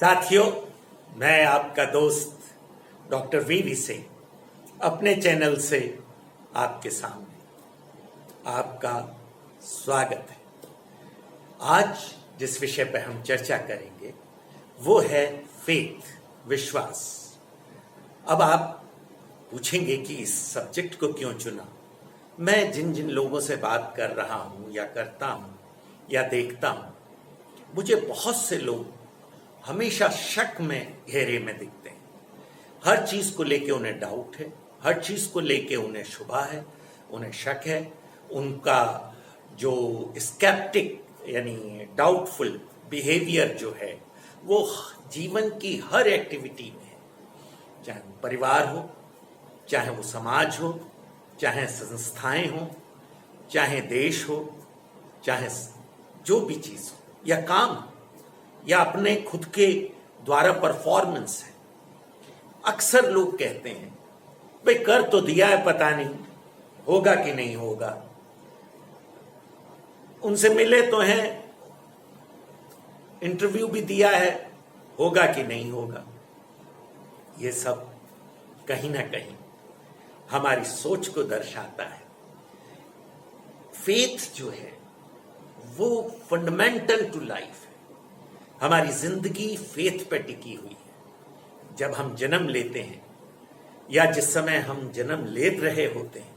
साथियों, मैं आपका दोस्त डॉक्टर वी से अपने चैनल से आपके सामने आपका स्वागत है। आज जिस विषय पर हम चर्चा करेंगे वो है फेथ, विश्वास। अब आप पूछेंगे कि इस सब्जेक्ट को क्यों चुना। मैं जिन जिन लोगों से बात कर रहा हूं या करता हूं या देखता हूं, मुझे बहुत से लोग हमेशा शक में घेरे में दिखते हैं। हर चीज को लेके उन्हें डाउट है, हर चीज को लेके उन्हें शुबा है, उन्हें शक है। उनका जो स्केप्टिक यानी डाउटफुल बिहेवियर जो है वो जीवन की हर एक्टिविटी में है, चाहे वो परिवार हो, चाहे वो समाज हो, चाहे संस्थाएं हो, चाहे देश हो, चाहे जो भी चीज हो या काम हो, या अपने खुद के द्वारा परफॉर्मेंस है। अक्सर लोग कहते हैं भाई कर तो दिया है, पता नहीं होगा कि नहीं होगा। उनसे मिले तो हैं, इंटरव्यू भी दिया है, होगा कि नहीं होगा। ये सब कहीं ना कहीं हमारी सोच को दर्शाता है। फेथ जो है वो फंडामेंटल टू लाइफ है। हमारी जिंदगी फेथ पे टिकी हुई है। जब हम जन्म लेते हैं या जिस समय हम जन्म ले रहे होते हैं,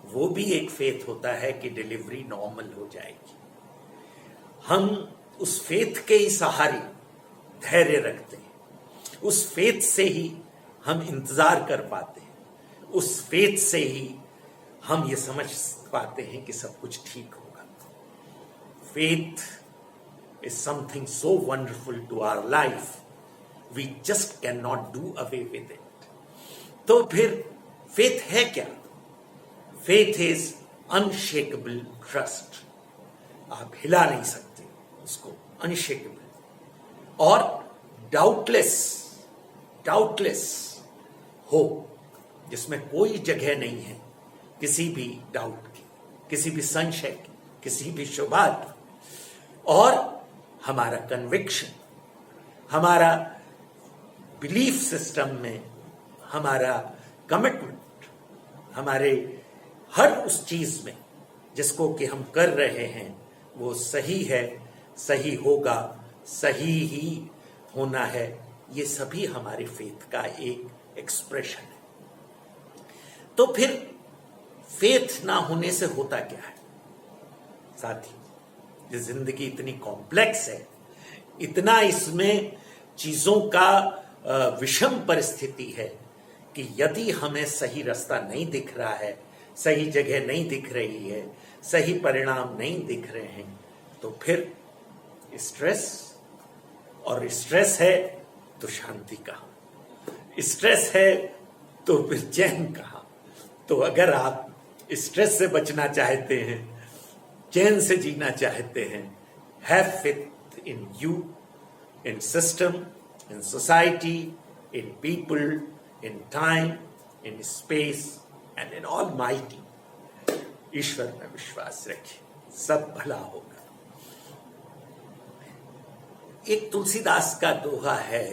वो भी एक फेथ होता है कि डिलीवरी नॉर्मल हो जाएगी। हम उस फेथ के ही सहारे धैर्य रखते हैं, उस फेथ से ही हम इंतजार कर पाते हैं, उस फेथ से ही हम ये समझ पाते हैं कि सब कुछ ठीक होगा। Faith is something so wonderful to our life, we just cannot do away with it. तो फिर faith है क्या? Faith is unshakable trust. आप हिला नहीं सकते उसको, unshakable। और doubtless hope, जिसमें कोई जगह नहीं है किसी भी डाउट की, किसी भी संशय की, किसी भी शुबा की। और हमारा कन्विक्शन, हमारा बिलीफ सिस्टम में हमारा कमिटमेंट, हमारे हर उस चीज में जिसको कि हम कर रहे हैं वो सही है, सही होगा, सही ही होना है, ये सभी हमारे फेथ का एक एक्सप्रेशन है। तो फिर फेथ ना होने से होता क्या है साथी? ये जिंदगी इतनी कॉम्प्लेक्स है, इतना इसमें चीजों का विषम परिस्थिति है कि यदि हमें सही रास्ता नहीं दिख रहा है, सही जगह नहीं दिख रही है, सही परिणाम नहीं दिख रहे हैं, तो फिर स्ट्रेस, और स्ट्रेस है तो शांति कहाँ, स्ट्रेस है तो फिर चैन कहाँ। तो अगर आप स्ट्रेस से बचना चाहते हैं, चैन से जीना चाहते हैं, have faith in you, in system, in society, in people, in time, in space and in almighty. ईश्वर में विश्वास रखिए, सब भला होगा। एक तुलसीदास का दोहा है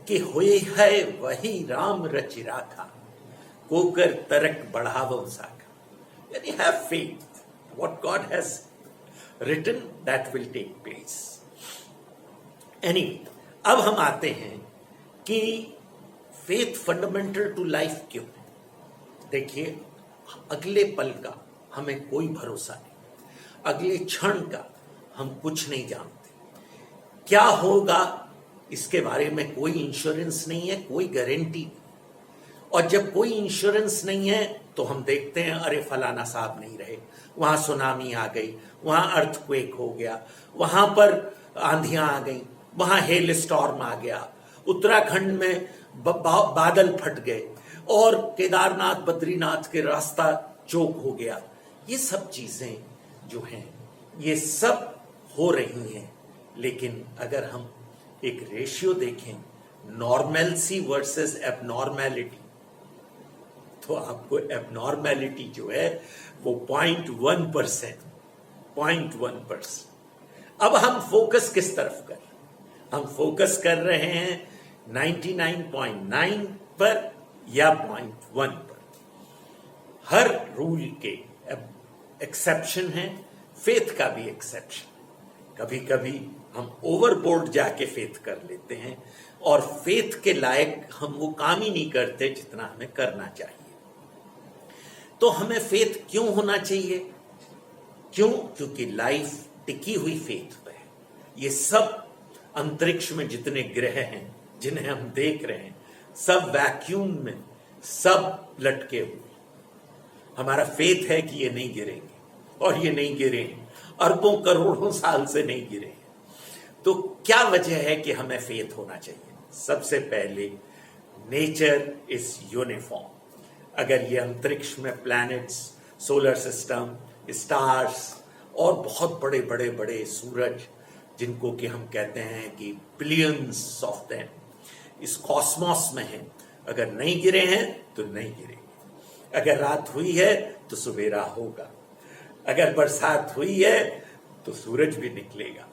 कि होए है वही राम रचि राखा, कोकर तरक बढ़ावो साखा। यानी have faith, what God has written that will take place. Anyway, अब हम आते हैं कि faith fundamental to life क्यों है। देखिए, अगले पल का हमें कोई भरोसा नहीं, अगले क्षण का हम कुछ नहीं जानते। क्या होगा इसके बारे में कोई इंश्योरेंस नहीं है, कोई गारंटी नहीं। और जब कोई इंश्योरेंस नहीं है तो हम देखते हैं अरे फलाना साहब नहीं रहे, वहां सुनामी आ गई, वहां अर्थक्वेक हो गया, वहां पर आंधियां आ गई, वहां हेल स्टॉर्म आ गया, उत्तराखंड में बादल फट गए और केदारनाथ बद्रीनाथ के रास्ता चौक हो गया। ये सब चीजें जो हैं ये सब हो रही हैं। लेकिन अगर हम एक रेशियो देखें, नॉर्मलसी वर्सेस एबनॉर्मेलिटी, तो आपको एबनॉर्मेलिटी जो है वो 0.1%। अब हम फोकस किस तरफ कर? हम फोकस कर रहे हैं 99.9 पर या 0.1 पर। हर रूल के एक्सेप्शन है, फेथ का भी एक्सेप्शन। कभी कभी हम ओवरबोर्ड जाके फेथ कर लेते हैं और फेथ के लायक हम वो काम ही नहीं करते जितना हमें करना चाहिए। तो हमें फेथ क्यों होना चाहिए? क्यों? क्योंकि लाइफ टिकी हुई फेथ पे है। ये सब अंतरिक्ष में जितने ग्रह हैं जिन्हें हम देख रहे हैं, सब वैक्यूम में, सब लटके हुए। हमारा फेथ है कि ये नहीं गिरेंगे, और ये नहीं गिरे हैं, अरबों करोड़ों साल से नहीं गिरे हैं। तो क्या वजह है कि हमें फेथ होना चाहिए? सबसे पहले, नेचर इज यूनिफॉर्म। अगर ये अंतरिक्ष में प्लैनेट्स, सोलर सिस्टम, स्टार्स और बहुत बड़े बड़े बड़े सूरज, जिनको कि हम कहते हैं कि बिलियंस ऑफ देम इस कॉस्मॉस में हैं, अगर नहीं गिरे हैं तो नहीं गिरेंगे। अगर रात हुई है तो सवेरा होगा, अगर बरसात हुई है तो सूरज भी निकलेगा,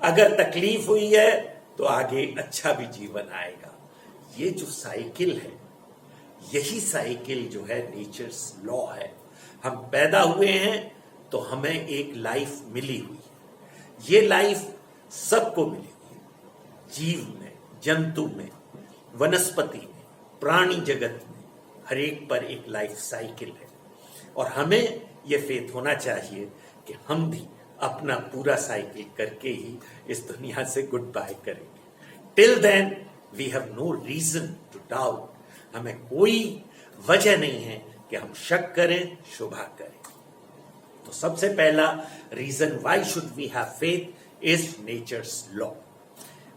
अगर तकलीफ हुई है तो आगे अच्छा भी जीवन आएगा। ये जो साइकिल है, यही साइकिल जो है नेचर्स लॉ है। हम पैदा हुए हैं तो हमें एक लाइफ मिली हुई है। ये लाइफ सबको मिली हुई है, जीव में, जंतु में, वनस्पति में, प्राणी जगत में, हर एक पर एक लाइफ साइकिल है। और हमें ये फेथ होना चाहिए कि हम भी अपना पूरा साइकिल करके ही इस दुनिया से गुड बाय करेंगे। Till then we have no reason to doubt. हमें कोई वजह नहीं है कि हम शक करें, शुभा करें। तो सबसे पहला reason why should we have faith is nature's law.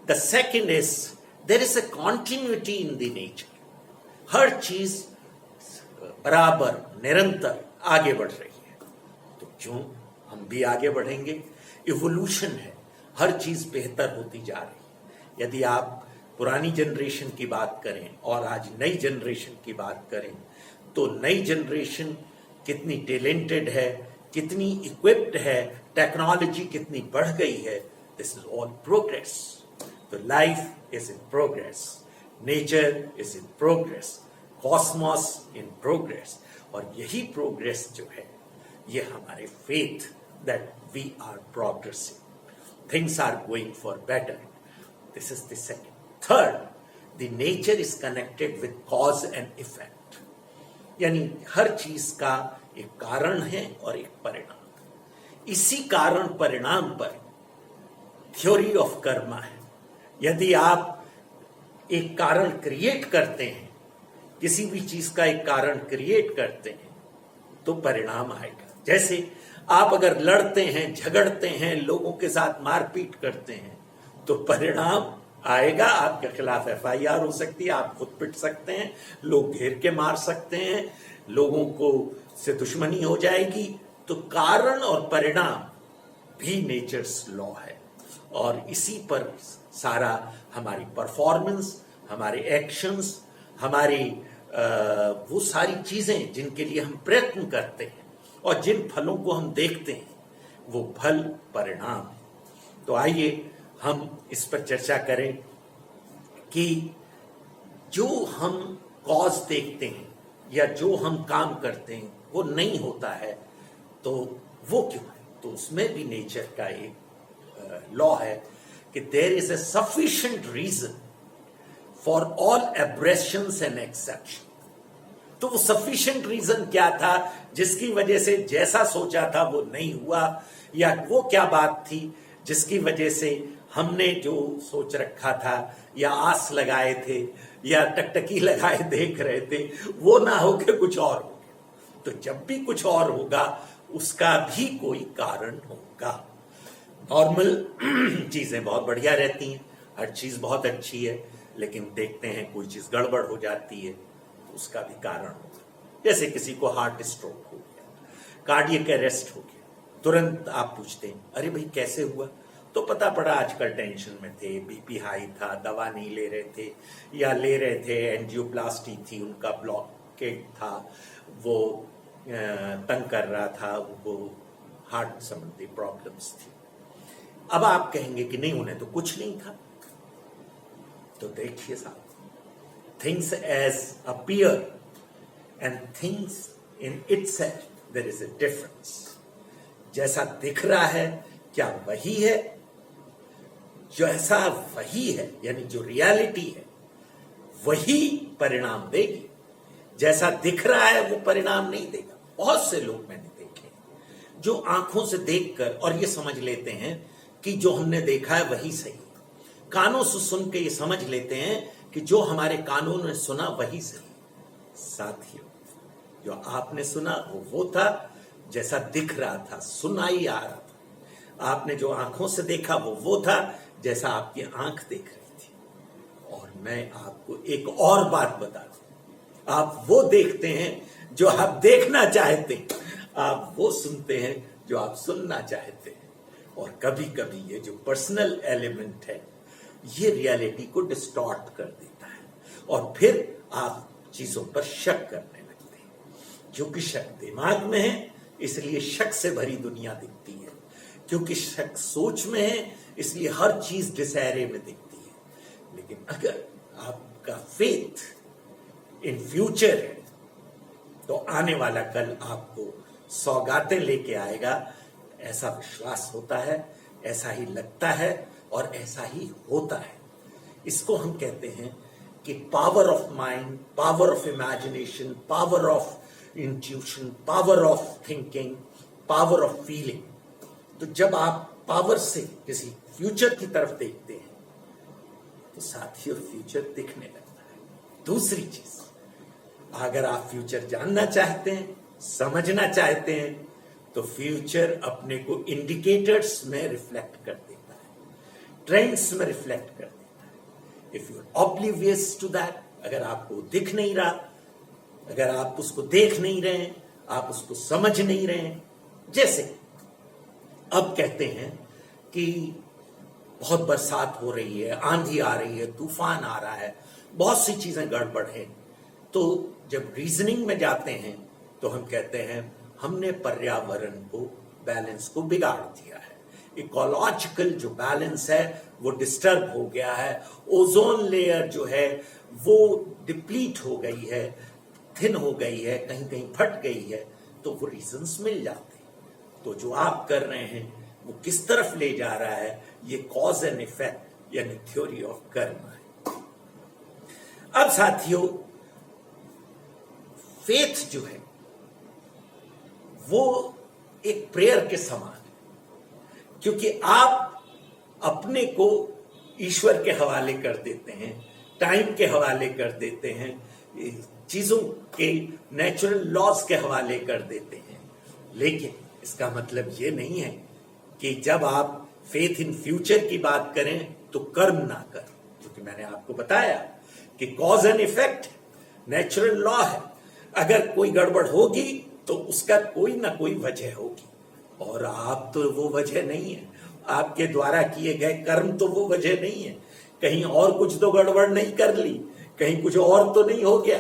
The second is there is a continuity in the nature. हर चीज बराबर, निरंतर आगे बढ़ रही है, तो क्यों हम भी आगे बढ़ेंगे? इवोल्यूशन है, हर चीज बेहतर होती जा रही है। यदि आप पुरानी जनरेशन की बात करें और आज नई जनरेशन की बात करें, तो नई जनरेशन कितनी टैलेंटेड है, कितनी इक्विप्ड है, टेक्नोलॉजी कितनी बढ़ गई है। This is all progress. तो life is in progress, nature is in progress, cosmos in progress. और यही प्रोग्रेस जो है, ये हमारे faith that we are progressing, things are going for better. This is the second. Third, the nature is connected with cause and effect. यानी हर चीज का एक कारण है और एक परिणाम। इसी कारण परिणाम पर थ्योरी ऑफ कर्मा है। यदि आप एक कारण क्रिएट करते हैं, किसी भी चीज का एक कारण क्रिएट करते हैं, तो परिणाम आएगा। जैसे आप अगर लड़ते हैं, झगड़ते हैं, लोगों के साथ मारपीट करते हैं, तो परिणाम आएगा। आपके खिलाफ FIR हो सकती है, आप खुद पिट सकते हैं, लोग घेर के मार सकते हैं, लोगों को से दुश्मनी हो जाएगी। तो कारण और परिणाम भी नेचर्स लॉ है, और इसी पर सारा हमारी परफॉर्मेंस, हमारे एक्शंस, हमारी वो सारी चीजें जिनके लिए हम प्रयत्न करते हैं और जिन फलों को हम देखते हैं, वो फल परिणाम है। तो आइए हम इस पर चर्चा करें कि जो हम कॉज देखते हैं या जो हम काम करते हैं वो नहीं होता है, तो वो क्यों है? तो उसमें भी नेचर का एक लॉ है कि there is a sufficient reason for all aberrations and exception. तो वो सफिशिएंट रीजन क्या था जिसकी वजह से जैसा सोचा था वो नहीं हुआ, या वो क्या बात थी जिसकी वजह से हमने जो सोच रखा था या आस लगाए थे या टकटकी लगाए देख रहे थे, वो ना होके कुछ और हो गया। तो जब भी कुछ और होगा उसका भी कोई कारण होगा। नॉर्मल चीजें बहुत बढ़िया रहती हैं, हर चीज बहुत अच्छी है, लेकिन देखते हैं कोई चीज गड़बड़ हो जाती है, तो उसका भी कारण होगा। जैसे किसी को हार्ट स्ट्रोक हो गया, कार्डियक अरेस्ट हो गया, तुरंत आप पूछते हैं अरे भाई कैसे हुआ? तो पता पड़ा आजकल टेंशन में थे, BP हाई था, दवा नहीं ले रहे थे, या ले रहे थे, एंजियोप्लास्टी थी, उनका ब्लॉकेज था, वो तंग कर रहा था, वो हार्ट संबंधी प्रॉब्लम्स थी। अब आप कहेंगे कि नहीं, उन्हें तो कुछ नहीं था, तो देखिए साहब, things as appear and things in itself there is a difference. जैसा दिख रहा है क्या वही है? जैसा वही है यानी जो रियलिटी है वही परिणाम देगी। जैसा दिख रहा है वो परिणाम नहीं देगा। बहुत से लोग मैंने देखे जो आंखों से देखकर और ये समझ लेते हैं कि जो हमने देखा है वही सही है। कानों से सुन के ये समझ लेते हैं कि जो हमारे कानों ने सुना वही सही। साथियों, जो आपने सुना वो था जैसा दिख रहा था, सुनाई आ रहा था। आपने जो आंखों से देखा वो था जैसा आपकी आंख देख रही थी। और मैं आपको एक और बात बता दूं, आप वो देखते हैं जो आप देखना चाहते हैं, आप वो सुनते हैं जो आप सुनना चाहते हैं। और कभी कभी ये जो पर्सनल एलिमेंट है ये रियलिटी को डिस्टॉर्ट कर देता है और फिर आप चीजों पर शक करने लगते हैं। क्योंकि शक दिमाग में है इसलिए शक से भरी दुनिया दिखती है। क्योंकि शक सोच में है इसलिए हर चीज डिजायरे में दिखती है। लेकिन अगर आपका फेथ इन फ्यूचर है तो आने वाला कल आपको सौगातें लेके आएगा। ऐसा विश्वास होता है, ऐसा ही लगता है और ऐसा ही होता है। इसको हम कहते हैं कि power of mind, power of imagination, power of intuition, power of thinking, power of feeling. तो जब आप पावर से किसी फ्यूचर की तरफ देखते हैं तो साथियों फ्यूचर दिखने लगता है। दूसरी चीज, अगर आप फ्यूचर जानना चाहते हैं, समझना चाहते हैं, तो फ्यूचर अपने को इंडिकेटर्स में रिफ्लेक्ट कर देता है, ट्रेंड्स में रिफ्लेक्ट कर देता है। If you are oblivious to that, अगर आपको दिख नहीं रहा, अगर आप उसको देख नहीं रहे हैं, आप उसको समझ नहीं रहे हैं। जैसे अब कहते हैं कि बहुत बरसात हो रही है, आंधी आ रही है, तूफान आ रहा है, बहुत सी चीजें गड़बड़ है। तो जब रीजनिंग में जाते हैं तो हम कहते हैं हमने पर्यावरण को, बैलेंस को बिगाड़ दिया है। इकोलॉजिकल जो बैलेंस है वो डिस्टर्ब हो गया है। ओजोन लेयर जो है वो डिप्लीट हो गई है, थिन हो गई है, कहीं कहीं फट गई है। तो वो रीजंस मिल जाते हैं। तो जो आप कर रहे हैं वो किस तरफ ले जा रहा है, ये कॉज एंड इफेक्ट यानी थ्योरी ऑफ कर्म है। अब साथियों, फेथ जो है वो एक प्रेयर के समान है। क्योंकि आप अपने को ईश्वर के हवाले कर देते हैं, टाइम के हवाले कर देते हैं, चीजों के नेचुरल लॉज के हवाले कर देते हैं। लेकिन इसका मतलब ये नहीं है कि जब आप फेथ इन फ्यूचर की बात करें तो कर्म ना करें। क्योंकि मैंने आपको बताया कि cause and effect natural law है। अगर कोई गड़बड़ होगी तो उसका कोई ना कोई वजह होगी, और आप तो वो वजह नहीं है। आपके द्वारा किए गए कर्म तो वो वजह नहीं है। कहीं और कुछ तो गड़बड़ नहीं कर ली, कहीं कुछ और तो नहीं हो गया।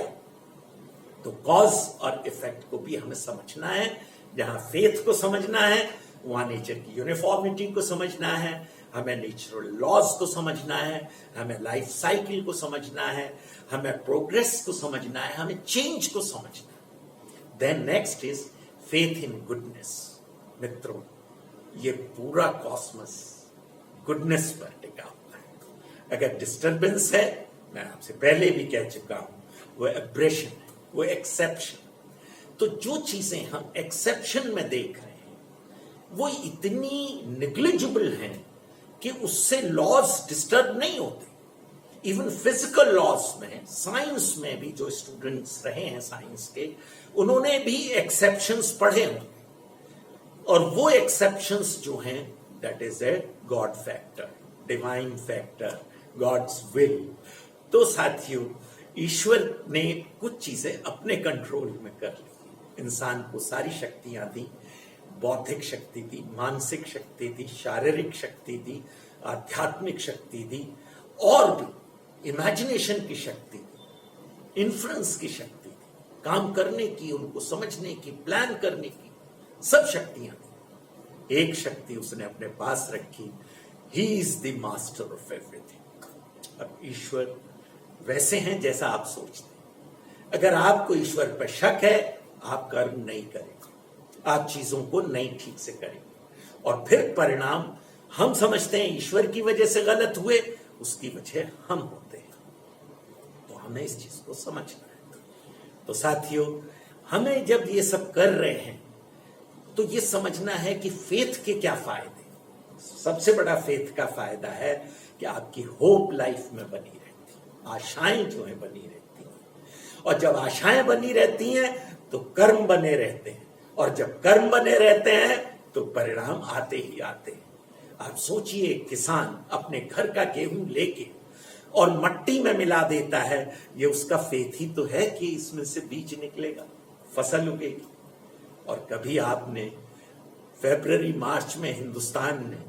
तो कॉज और इफेक्ट को भी हमें समझना है। जहां फेथ को समझना है वहां नेचर की यूनिफॉर्मिटी को समझना है, हमें नेचुरल लॉज को समझना है, हमें लाइफ साइकिल को समझना है, हमें प्रोग्रेस को समझना है, हमें चेंज को समझना है। Then next is faith in goodness. मित्रों, ये पूरा कॉस्मस गुडनेस पर टिका हुआ है। अगर डिस्टर्बेंस है, मैं आपसे पहले भी कह चुका हूं, वो एब्रेशन है, वो एक्सेप्शन। तो जो चीजें हम एक्सेप्शन में देख रहे हैं वो इतनी निग्लिजिबल हैं कि उससे लॉज डिस्टर्ब नहीं होते। इवन फिजिकल लॉज में, साइंस में भी जो स्टूडेंट्स रहे हैं साइंस के, उन्होंने भी एक्सेप्शंस पढ़े होंगे। और वो एक्सेप्शंस जो हैं that is a god factor, divine factor, god's will. तो साथियों, ईश्वर ने कुछ चीजें अपने कंट्रोल में कर ली। इंसान को सारी शक्तियां दी, बौद्धिक शक्ति दी, मानसिक शक्ति दी, शारीरिक शक्ति दी, आध्यात्मिक शक्ति दी, और भी इमेजिनेशन की शक्ति दी, इन्फ्लुएंस की शक्ति दी, काम करने की, उनको समझने की, प्लान करने की, सब शक्तियां दी। एक शक्ति उसने अपने पास रखी, he is the master of everything. और ईश्वर वैसे हैं जैसा आप सोचते हैं। अगर आपको ईश्वर पर शक है, आप कर्म नहीं करेंगे, आप चीजों को नहीं ठीक से करेंगे, और फिर परिणाम हम समझते हैं ईश्वर की वजह से गलत हुए, उसकी वजह हम होते हैं। तो हमें इस चीज को समझना है। तो साथियों, हमें जब ये सब कर रहे हैं तो ये समझना है कि फेथ के क्या फायदे। सबसे बड़ा फेथ का फायदा है कि आपकी होप लाइफ में बनी रहती है, आशाएं जो है बनी रहती हैं, और जब आशाएं बनी रहती हैं तो कर्म बने रहते हैं, और जब कर्म बने रहते हैं तो परिणाम आते ही आते हैं। आप सोचिए, किसान अपने घर का गेहूं लेके और मट्टी में मिला देता है, ये उसका फेथ ही तो है कि इसमें से बीज निकलेगा, फसल उगेगी। और कभी आपने फरवरी मार्च में हिंदुस्तान में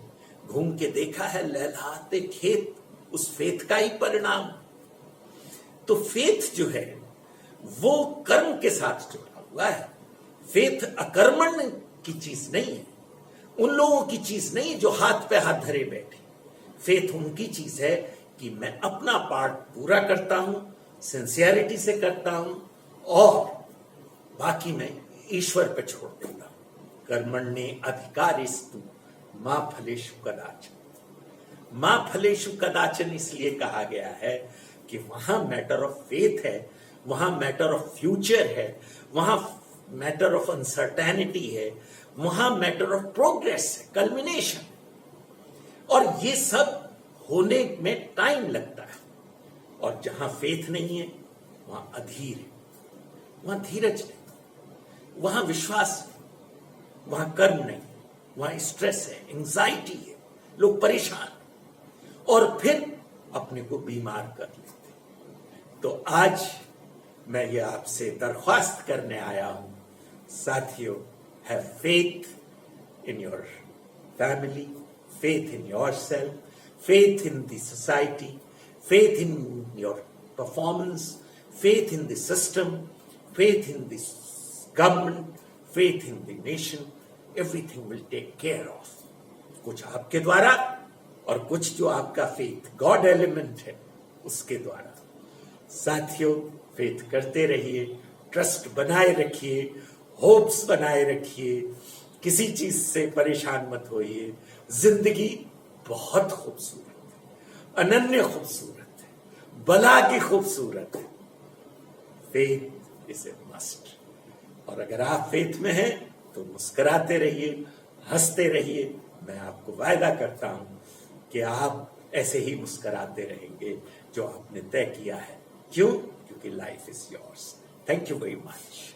घूम के देखा है लहलहाते खेत, उस फेथ का ही परिणाम। तो फेथ जो है वो कर्म के साथ जुड़ा हुआ है। फेथ अकर्मण्य की चीज नहीं है, उन लोगों की चीज नहीं है जो हाथ पे हाथ धरे बैठे। फेथ उनकी चीज है कि मैं अपना पार्ट पूरा करता हूं, सिंसियरिटी से करता हूं, और बाकी मैं ईश्वर पे छोड़ देता हूं। कर्मण्ये अधिकारिस्तु मा फलेषु कदाचन। मां फलेषु कदाचन इसलिए कहा गया है कि वहां मैटर ऑफ फेथ है, वहां मैटर ऑफ फ्यूचर है, वहां मैटर ऑफ अनसर्टेनिटी है, वहां मैटर ऑफ प्रोग्रेस है, कल्मिनेशन। और ये सब होने में टाइम लगता है। और जहां फेथ नहीं है वहां अधीर है, वहां धीरज नहीं, वहां विश्वास नहीं, वहां कर्म नहीं, वहां स्ट्रेस है, एंजाइटी है, लोग परेशान और फिर अपने को बीमार कर लेते। तो आज मैं ये आपसे दरख्वास्त करने आया हूं, साथियों, have faith in your family, faith in yourself, faith in the society, faith in your performance, faith in the system, faith in the government, faith in the nation. Everything will take care of. कुछ आपके द्वारा और कुछ जो आपका faith God element है उसके द्वारा। साथियों, फेथ करते रहिए, ट्रस्ट बनाए रखिए, होप्स बनाए रखिए, किसी चीज से परेशान मत होइए। जिंदगी बहुत खूबसूरत है, अनन्य खूबसूरत है, बला की खूबसूरत है। Faith is a must. और अगर आप फेथ में हैं तो मुस्कुराते रहिए, हंसते रहिए। मैं आपको वायदा करता हूं कि आप ऐसे ही मुस्कुराते रहेंगे जो आपने तय किया है। क्यों? क्योंकि life is yours. Thank you very much.